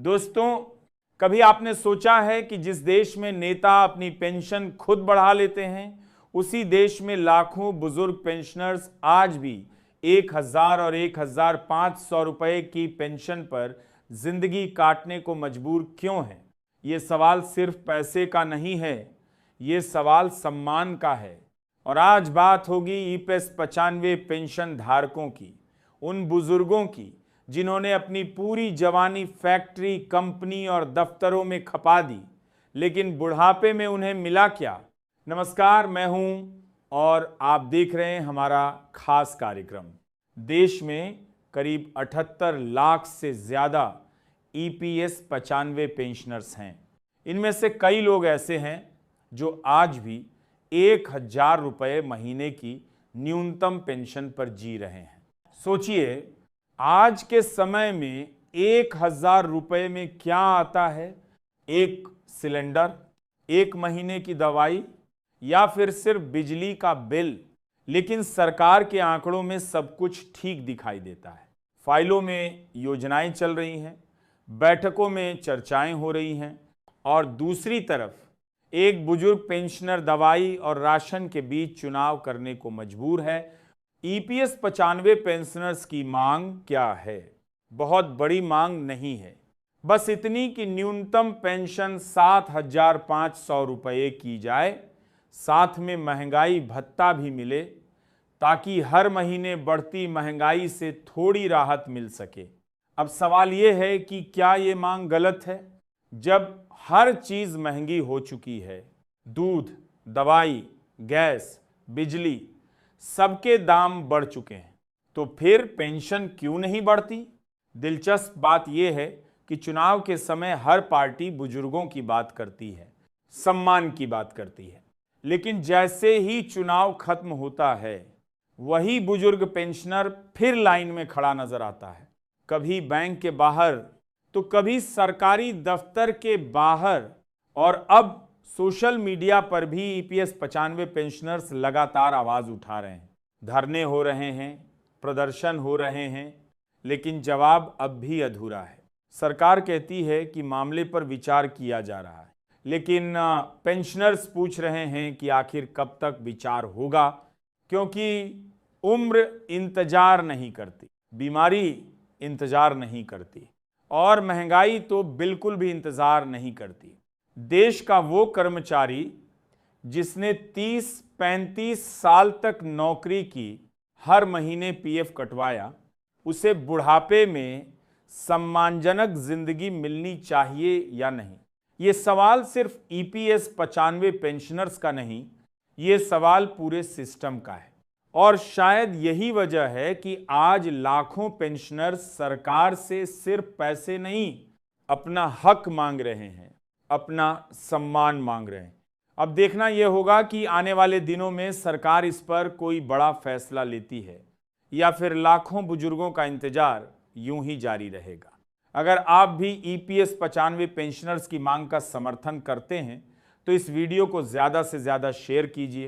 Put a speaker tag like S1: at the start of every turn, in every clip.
S1: दोस्तों, कभी आपने सोचा है कि जिस देश में नेता अपनी पेंशन खुद बढ़ा लेते हैं, उसी देश में लाखों बुजुर्ग पेंशनर्स आज भी 1,000 और 1,500 रुपए की पेंशन पर जिंदगी काटने को मजबूर क्यों हैं? ये सवाल सिर्फ पैसे का नहीं है, ये सवाल सम्मान का है। और आज बात होगी ईपीएस 95 पेंशन धारकों की, उन बुजुर्गों की जिन्होंने अपनी पूरी जवानी फैक्ट्री, कंपनी और दफ्तरों में खपा दी, लेकिन बुढ़ापे में उन्हें मिला क्या? नमस्कार, मैं हूं और आप देख रहे हैं हमारा खास कार्यक्रम। देश में करीब 78 लाख से ज्यादा ईपीएस 95 पेंशनर्स हैं। इनमें से कई लोग ऐसे हैं जो आज भी 1,000 रुपये महीने की न्यूनतम पेंशन पर जी रहे हैं। सोचिए, आज के समय में 1,000 रुपये में क्या आता है? एक सिलेंडर, एक महीने की दवाई या फिर सिर्फ बिजली का बिल। लेकिन सरकार के आंकड़ों में सब कुछ ठीक दिखाई देता है। फाइलों में योजनाएं चल रही हैं, बैठकों में चर्चाएं हो रही हैं, और दूसरी तरफ एक बुजुर्ग पेंशनर दवाई और राशन के बीच चुनाव करने को मजबूर है। ईपीएस 95 पेंशनर्स की मांग क्या है? बहुत बड़ी मांग नहीं है, बस इतनी कि न्यूनतम पेंशन 7,500 रुपये की जाए, साथ में महंगाई भत्ता भी मिले, ताकि हर महीने बढ़ती महंगाई से थोड़ी राहत मिल सके। अब सवाल ये है कि क्या ये मांग गलत है? जब हर चीज महंगी हो चुकी है, दूध, दवाई, गैस, बिजली, सबके दाम बढ़ चुके हैं, तो फिर पेंशन क्यों नहीं बढ़ती? दिलचस्प बात यह है कि चुनाव के समय हर पार्टी बुजुर्गों की बात करती है, सम्मान की बात करती है, लेकिन जैसे ही चुनाव खत्म होता है, वही बुजुर्ग पेंशनर फिर लाइन में खड़ा नजर आता है। कभी बैंक के बाहर, तो कभी सरकारी दफ्तर के बाहर, और अब सोशल मीडिया पर भी ईपीएस 95 पेंशनर्स लगातार आवाज उठा रहे हैं। धरने हो रहे हैं, प्रदर्शन हो रहे हैं, लेकिन जवाब अब भी अधूरा है। सरकार कहती है कि मामले पर विचार किया जा रहा है, लेकिन पेंशनर्स पूछ रहे हैं कि आखिर कब तक विचार होगा, क्योंकि उम्र इंतजार नहीं करती, बीमारी इंतजार नहीं करती, और महंगाई तो बिल्कुल भी इंतजार नहीं करती। देश का वो कर्मचारी जिसने 30-35 साल तक नौकरी की, हर महीने पीएफ कटवाया, उसे बुढ़ापे में सम्मानजनक जिंदगी मिलनी चाहिए या नहीं? ये सवाल सिर्फ ईपीएस 95 पेंशनर्स का नहीं, ये सवाल पूरे सिस्टम का है। और शायद यही वजह है कि आज लाखों पेंशनर्स सरकार से सिर्फ पैसे नहीं, अपना हक मांग रहे हैं, अपना सम्मान मांग रहे हैं। अब देखना यह होगा कि आने वाले दिनों में सरकार इस पर कोई बड़ा फैसला लेती है, या फिर लाखों बुजुर्गों का इंतजार यूं ही जारी रहेगा। अगर आप भी ईपीएस 95 पेंशनर्स की मांग का समर्थन करते हैं, तो इस वीडियो को ज़्यादा से ज़्यादा शेयर कीजिए,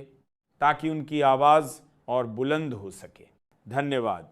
S1: ताकि उनकी आवाज़ और बुलंद हो सके। धन्यवाद।